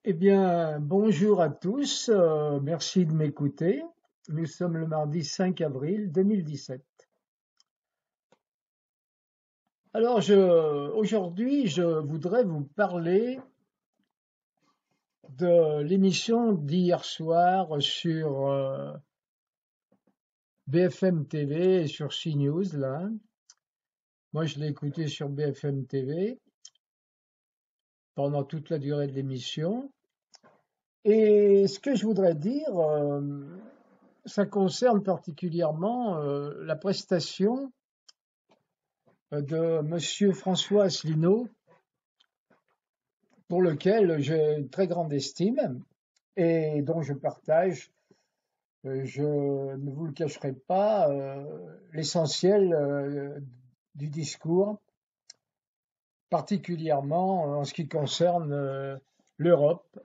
Eh bien, bonjour à tous, merci de m'écouter. Nous sommes le mardi 5 avril 2017. Alors, aujourd'hui, je voudrais vous parler de l'émission d'hier soir sur BFM TV et sur CNews, là. Moi, je l'ai écouté sur BFM TV pendant toute la durée de l'émission. Et ce que je voudrais dire, ça concerne particulièrement la prestation de Monsieur François Asselineau, pour lequel j'ai une très grande estime et dont je partage, je ne vous le cacherai pas, l'essentiel du discours, particulièrement en ce qui concerne l'Europe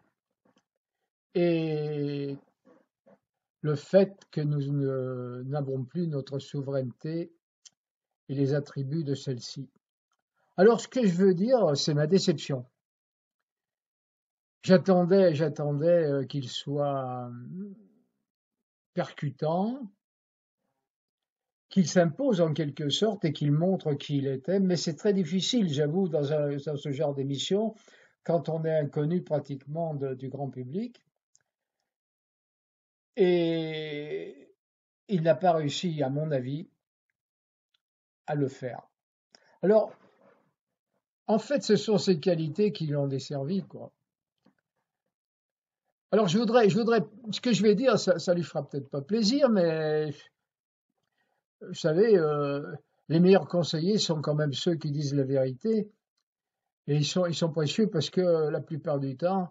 et le fait que n'avons plus notre souveraineté et les attributs de celle-ci. Alors, ce que je veux dire, c'est ma déception. J'attendais qu'il soit percutant, qu'il s'impose en quelque sorte et qu'il montre qui il était, mais c'est très difficile, j'avoue, dans ce genre d'émission, quand on est inconnu pratiquement du grand public. Et il n'a pas réussi, à mon avis, à le faire. Alors, en fait, ce sont ses qualités qui l'ont desservi, quoi. Alors, ce que je vais dire, ça lui fera peut-être pas plaisir, mais vous savez, les meilleurs conseillers sont quand même ceux qui disent la vérité, et ils sont précieux parce que la plupart du temps,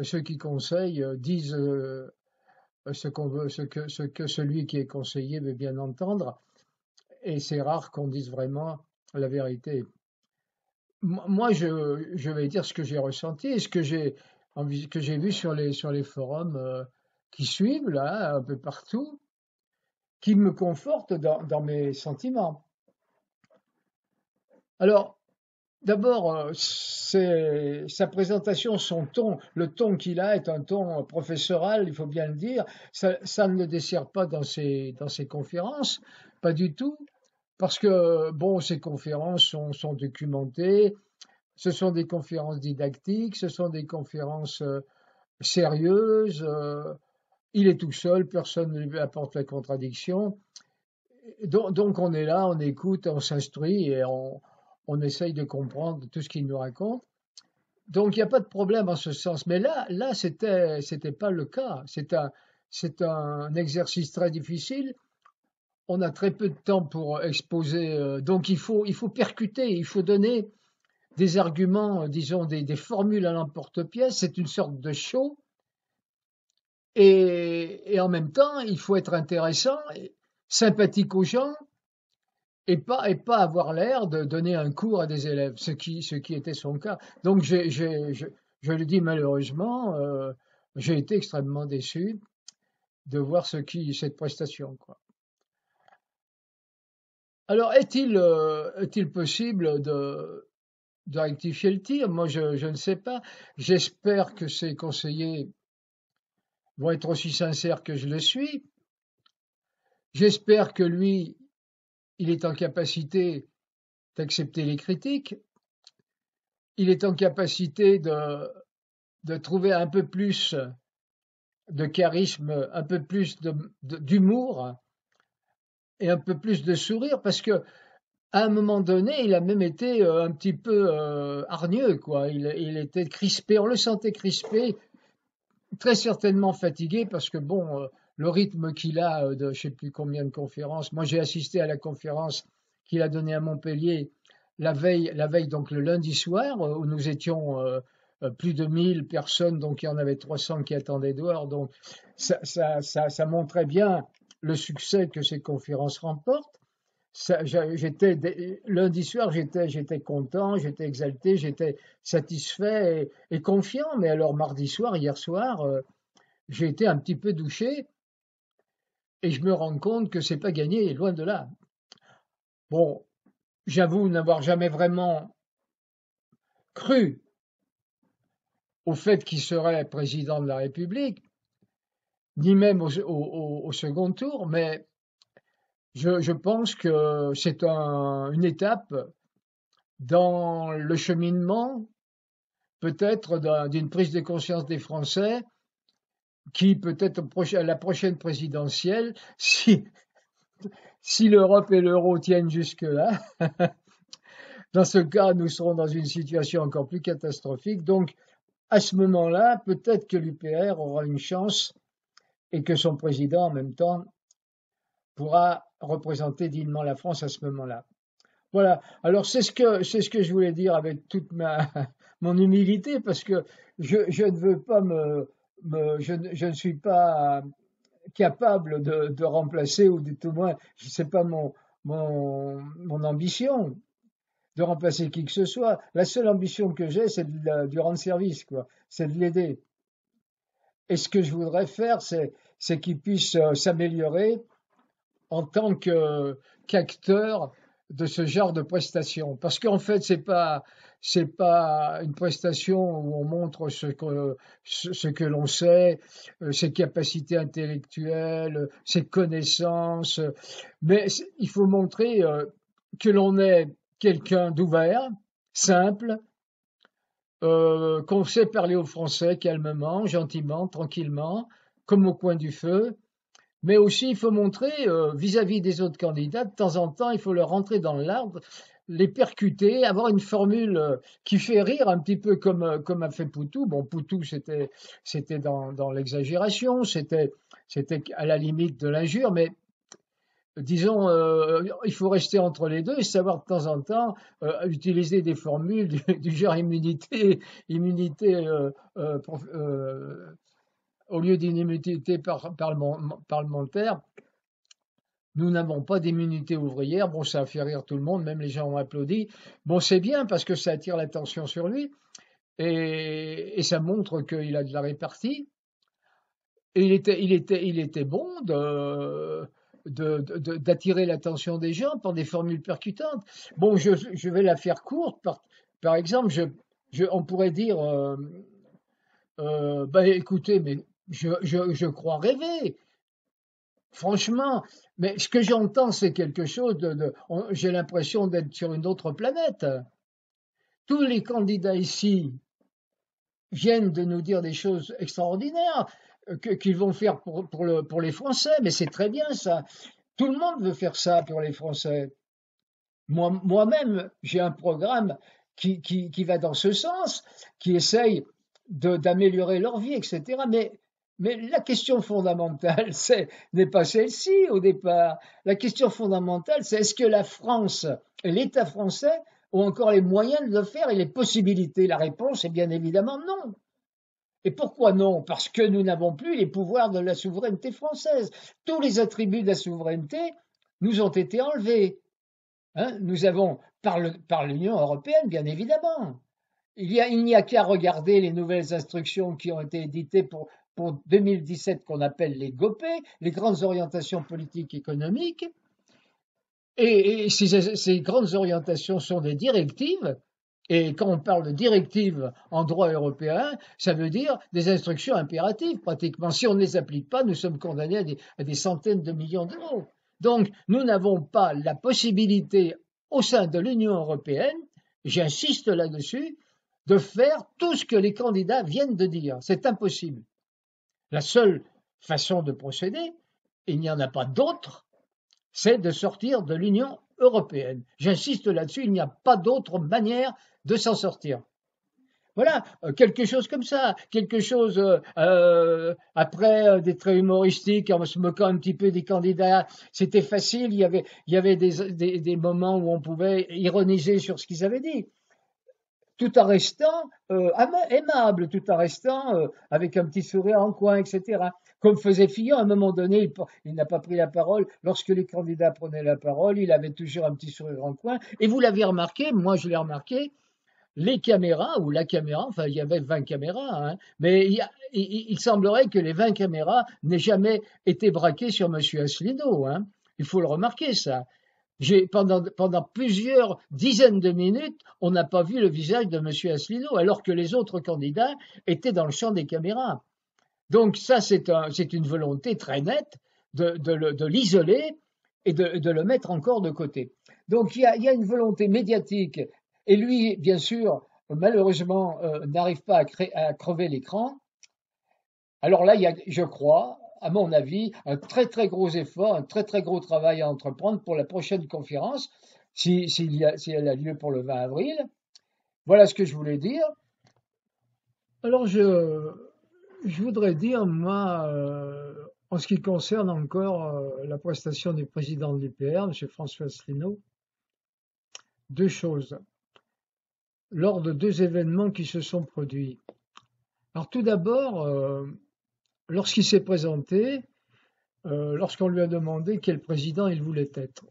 ceux qui conseillent disent ce qu'on veut, ce que celui qui est conseillé veut bien entendre, et c'est rare qu'on dise vraiment la vérité. Moi, je vais dire ce que j'ai ressenti et que j'ai vu sur les forums qui suivent là, un peu partout, qui me confortent dans mes sentiments. Alors, d'abord, sa présentation, son ton, le ton qu'il a est un ton professoral, il faut bien le dire. Ça ne le dessert pas dans ses conférences, pas du tout, parce que, bon, ces conférences sont documentées, ce sont des conférences didactiques, ce sont des conférences sérieuses, il est tout seul, personne ne lui apporte la contradiction. Donc on est là, on écoute, on s'instruit et on essaye de comprendre tout ce qu'il nous raconte. Donc il n'y a pas de problème en ce sens. Mais là, c'était pas le cas. C'est un exercice très difficile. On a très peu de temps pour exposer. Donc il faut percuter, il faut donner des arguments, disons des formules à l'emporte-pièce. C'est une sorte de show. Et en même temps, il faut être intéressant, sympathique aux gens et pas avoir l'air de donner un cours à des élèves, ce qui était son cas. Donc je le dis malheureusement, j'ai été extrêmement déçu de voir cette prestation, quoi. Alors est-il possible de rectifier le tir? Moi je ne sais pas. J'espère que ces conseillers vont être aussi sincères que je le suis. J'espère que lui, il est en capacité d'accepter les critiques. Il est en capacité de trouver un peu plus de charisme, un peu plus d'humour et un peu plus de sourire parce que à un moment donné, il a même été un petit peu hargneux, quoi. Il était crispé, on le sentait crispé, très certainement fatigué parce que bon, le rythme qu'il a de je sais plus combien de conférences. Moi, j'ai assisté à la conférence qu'il a donnée à Montpellier la veille donc le lundi soir où nous étions plus de 1000 personnes, donc il y en avait 300 qui attendaient dehors. Donc ça montrait bien le succès que ces conférences remportent. Lundi soir, j'étais content, j'étais exalté, j'étais satisfait et confiant. Mais alors mardi soir, hier soir, j'ai été un petit peu douché et je me rends compte que c'est pas gagné, loin de là. Bon, j'avoue n'avoir jamais vraiment cru au fait qu'il serait président de la République, ni même au second tour, mais je pense que c'est une étape dans le cheminement, peut-être d'une prise de conscience des Français, qui peut-être à la prochaine présidentielle, si l'Europe et l'euro tiennent jusque-là, dans ce cas, nous serons dans une situation encore plus catastrophique. Donc, à ce moment-là, peut-être que l'UPR aura une chance et que son président, en même temps, pourra représenter dignement la France à ce moment-là. Voilà. Alors, c'est ce que je voulais dire avec toute mon humilité, parce que je ne veux pas je ne suis pas capable de remplacer, ou tout moins, sais pas mon ambition de remplacer qui que ce soit. La seule ambition que j'ai, c'est de lui rendre service, quoi. C'est de l'aider. Et ce que je voudrais faire, c'est qu'il puisse s'améliorer en tant qu'acteur de ce genre de prestation. Parce qu'en fait, c'est pas une prestation où on montre ce que l'on sait, ses capacités intellectuelles, ses connaissances, mais il faut montrer que l'on est quelqu'un d'ouvert, simple, qu'on sait parler aux Français calmement, gentiment, tranquillement, comme au coin du feu. Mais aussi, il faut montrer, vis-à-vis des autres candidats, de temps en temps, il faut leur rentrer dans l'arbre, les percuter, avoir une formule qui fait rire, un petit peu comme a fait Poutou. Bon, Poutou, c'était dans l'exagération, c'était à la limite de l'injure, mais disons, il faut rester entre les deux et savoir de temps en temps utiliser des formules du genre immunité au lieu d'une immunité parlementaire. Nous n'avons pas d'immunité ouvrière. Bon, ça a fait rire tout le monde, même les gens ont applaudi. Bon, c'est bien parce que ça attire l'attention sur lui et ça montre qu'il a de la répartie. Et il était bon d'attirer l'attention des gens par des formules percutantes. Bon, je vais la faire courte. Par exemple, on pourrait dire, bah, écoutez, mais je crois rêver. Franchement, mais ce que j'entends, c'est quelque chose j'ai l'impression d'être sur une autre planète. Tous les candidats ici viennent de nous dire des choses extraordinaires qu'ils vont faire pour les Français, mais c'est très bien ça. Tout le monde veut faire ça pour les Français. Moi-même, j'ai un programme qui va dans ce sens, qui essaye d'améliorer leur vie, etc. Mais la question fondamentale, n'est pas celle-ci au départ. La question fondamentale, c'est est-ce que la France et l'État français ont encore les moyens de le faire et les possibilités? La réponse est bien évidemment non. Et pourquoi non? Parce que nous n'avons plus les pouvoirs de la souveraineté française. Tous les attributs de la souveraineté nous ont été enlevés. Hein, nous avons, par l'Union européenne, bien évidemment. Il n'y a qu'à regarder les nouvelles instructions qui ont été éditées pour 2017 qu'on appelle les GOPE, les grandes orientations politiques et économiques. Et ces grandes orientations sont des directives. Et quand on parle de directives en droit européen, ça veut dire des instructions impératives pratiquement. Si on ne les applique pas, nous sommes condamnés à des centaines de millions d'euros. Donc, nous n'avons pas la possibilité au sein de l'Union européenne, j'insiste là-dessus, de faire tout ce que les candidats viennent de dire. C'est impossible. La seule façon de procéder, et il n'y en a pas d'autre, c'est de sortir de l'Union européenne. J'insiste là-dessus, il n'y a pas d'autre manière de s'en sortir. Voilà, quelque chose comme ça, quelque chose après des traits humoristiques, en se moquant un petit peu des candidats, c'était facile, il y avait des moments où on pouvait ironiser sur ce qu'ils avaient dit, tout en restant aimable, tout en restant avec un petit sourire en coin, etc. Comme faisait Fillon, à un moment donné, il n'a pas pris la parole. Lorsque les candidats prenaient la parole, il avait toujours un petit sourire en coin. Et vous l'avez remarqué, moi je l'ai remarqué, les caméras, ou la caméra, enfin il y avait 20 caméras, hein, mais il semblerait que les 20 caméras n'aient jamais été braquées sur M. Asselineau. Hein. Il faut le remarquer ça. Pendant plusieurs dizaines de minutes, on n'a pas vu le visage de Monsieur Asselineau, alors que les autres candidats étaient dans le champ des caméras. Donc ça, c'est une volonté très nette de l'isoler et de le mettre encore de côté. Donc il y a une volonté médiatique, et lui, bien sûr, malheureusement, n'arrive pas à crever l'écran. Alors là, il y a, je crois, à mon avis, un très très gros effort, un très très gros travail à entreprendre pour la prochaine conférence, si elle a lieu pour le 20 avril. Voilà ce que je voulais dire. Alors je voudrais dire, moi, en ce qui concerne encore la prestation du président de l'UPR, M. François Asselineau, deux choses, lors de deux événements qui se sont produits. Alors tout d'abord, lorsqu'il s'est présenté, lorsqu'on lui a demandé quel président il voulait être,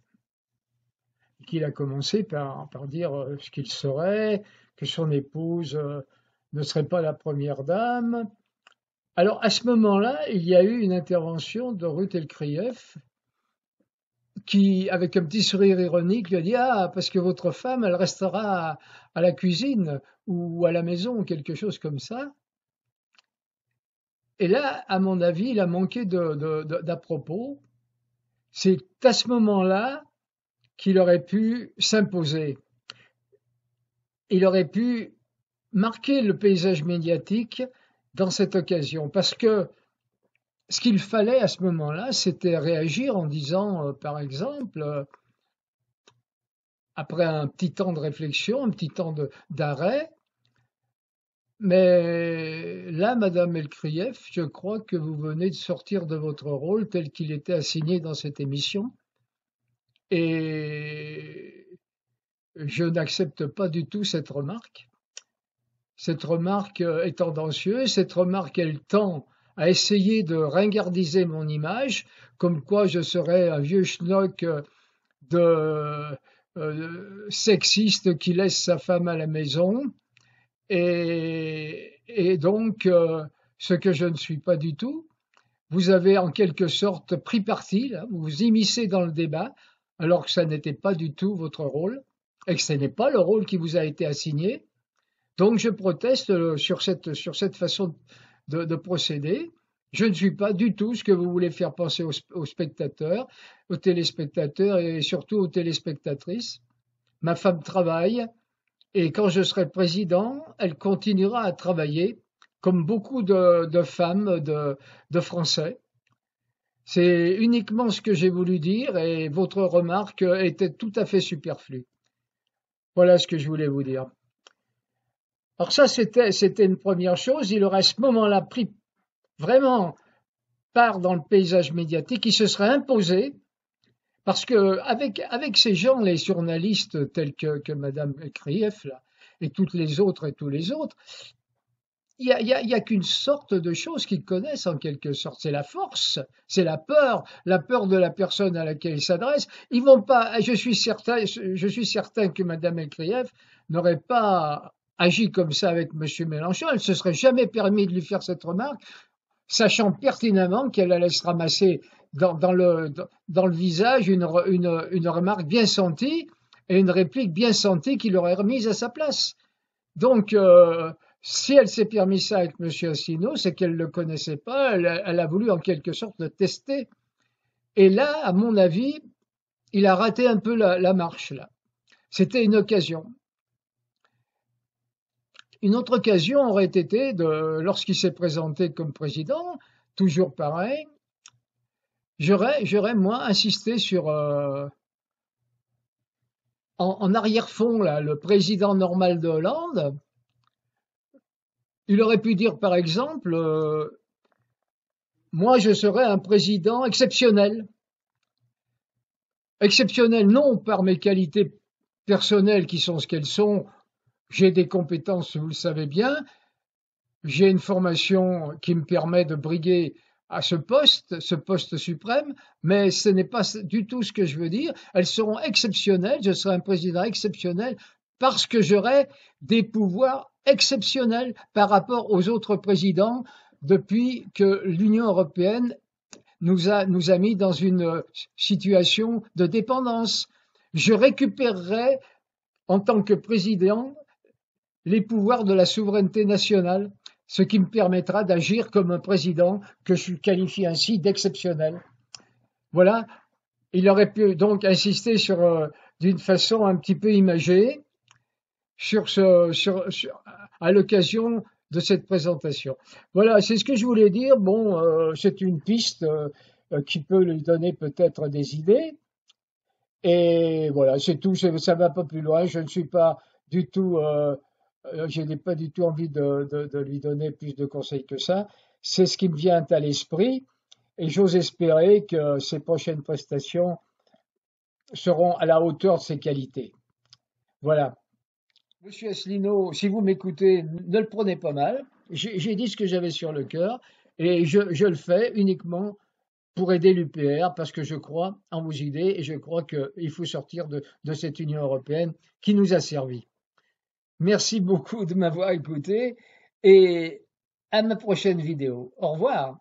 qu'il a commencé par dire ce qu'il serait, que son épouse ne serait pas la première dame. Alors à ce moment-là, il y a eu une intervention de Ruth Elkrief qui, avec un petit sourire ironique, lui a dit: Ah, parce que votre femme, elle restera à la cuisine ou à la maison, quelque chose comme ça. Et là, à mon avis, il a manqué d'à propos. C'est à ce moment-là qu'il aurait pu s'imposer. Il aurait pu marquer le paysage médiatique dans cette occasion, parce que ce qu'il fallait à ce moment-là, c'était réagir en disant, par exemple, après un petit temps de réflexion, un petit temps d'arrêt, mais là, Madame Elkrief, je crois que vous venez de sortir de votre rôle tel qu'il était assigné dans cette émission, et je n'accepte pas du tout cette remarque. Cette remarque est tendancieuse, cette remarque, elle tend à essayer de ringardiser mon image, comme quoi je serais un vieux schnock de sexiste qui laisse sa femme à la maison, et donc ce que je ne suis pas du tout. Vous avez en quelque sorte pris parti, là, vous vous immiscez dans le débat, alors que ça n'était pas du tout votre rôle, et que ce n'est pas le rôle qui vous a été assigné. Donc je proteste sur cette façon de procéder. Je ne suis pas du tout ce que vous voulez faire penser aux spectateurs, aux téléspectateurs et surtout aux téléspectatrices. Ma femme travaille et quand je serai président, elle continuera à travailler comme beaucoup de femmes de Français. C'est uniquement ce que j'ai voulu dire et votre remarque était tout à fait superflue. Voilà ce que je voulais vous dire. Alors ça, c'était une première chose. Il aurait à ce moment-là pris vraiment part dans le paysage médiatique. Il se serait imposé parce que avec ces gens, les journalistes tels que Madame Krief là, et toutes les autres et tous les autres, il y a qu'une sorte de chose qu'ils connaissent en quelque sorte. C'est la force, c'est la peur de la personne à laquelle ils s'adressent. Ils vont pas. Je suis certain que Madame Krief n'aurait pas agi comme ça avec Monsieur Mélenchon. Elle se serait jamais permis de lui faire cette remarque, sachant pertinemment qu'elle allait se ramasser dans le visage une remarque bien sentie et une réplique bien sentie qui l'aurait remise à sa place. Donc, si elle s'est permis ça avec M. Asselineau, c'est qu'elle ne le connaissait pas, elle a voulu en quelque sorte le tester. Et là, à mon avis, il a raté un peu la marche, là. C'était une occasion. Une autre occasion aurait été lorsqu'il s'est présenté comme président, toujours pareil, j'aurais moi insisté sur en arrière-fond là le président normal de Hollande. Il aurait pu dire par exemple, moi je serais un président exceptionnel. Exceptionnel non par mes qualités personnelles qui sont ce qu'elles sont, j'ai des compétences, vous le savez bien, j'ai une formation qui me permet de briguer à ce poste suprême, mais ce n'est pas du tout ce que je veux dire. Elles seront exceptionnelles, je serai un président exceptionnel parce que j'aurai des pouvoirs exceptionnels par rapport aux autres présidents depuis que l'Union européenne nous a mis dans une situation de dépendance. je récupérerai en tant que président les pouvoirs de la souveraineté nationale, ce qui me permettra d'agir comme un président que je qualifie ainsi d'exceptionnel. Voilà, il aurait pu donc insister d'une façon un petit peu imagée à l'occasion de cette présentation. Voilà, c'est ce que je voulais dire. Bon, c'est une piste qui peut lui donner peut-être des idées. Et voilà, c'est tout. Ça va pas plus loin. Je ne suis pas du tout, je n'ai pas du tout envie de lui donner plus de conseils que ça. C'est ce qui me vient à l'esprit. Et j'ose espérer que ces prochaines prestations seront à la hauteur de ses qualités. Voilà. Monsieur Asselineau, si vous m'écoutez, ne le prenez pas mal. J'ai dit ce que j'avais sur le cœur et je le fais uniquement pour aider l'UPR parce que je crois en vos idées et je crois qu'il faut sortir de cette Union européenne qui nous a servi. Merci beaucoup de m'avoir écouté et à ma prochaine vidéo. Au revoir.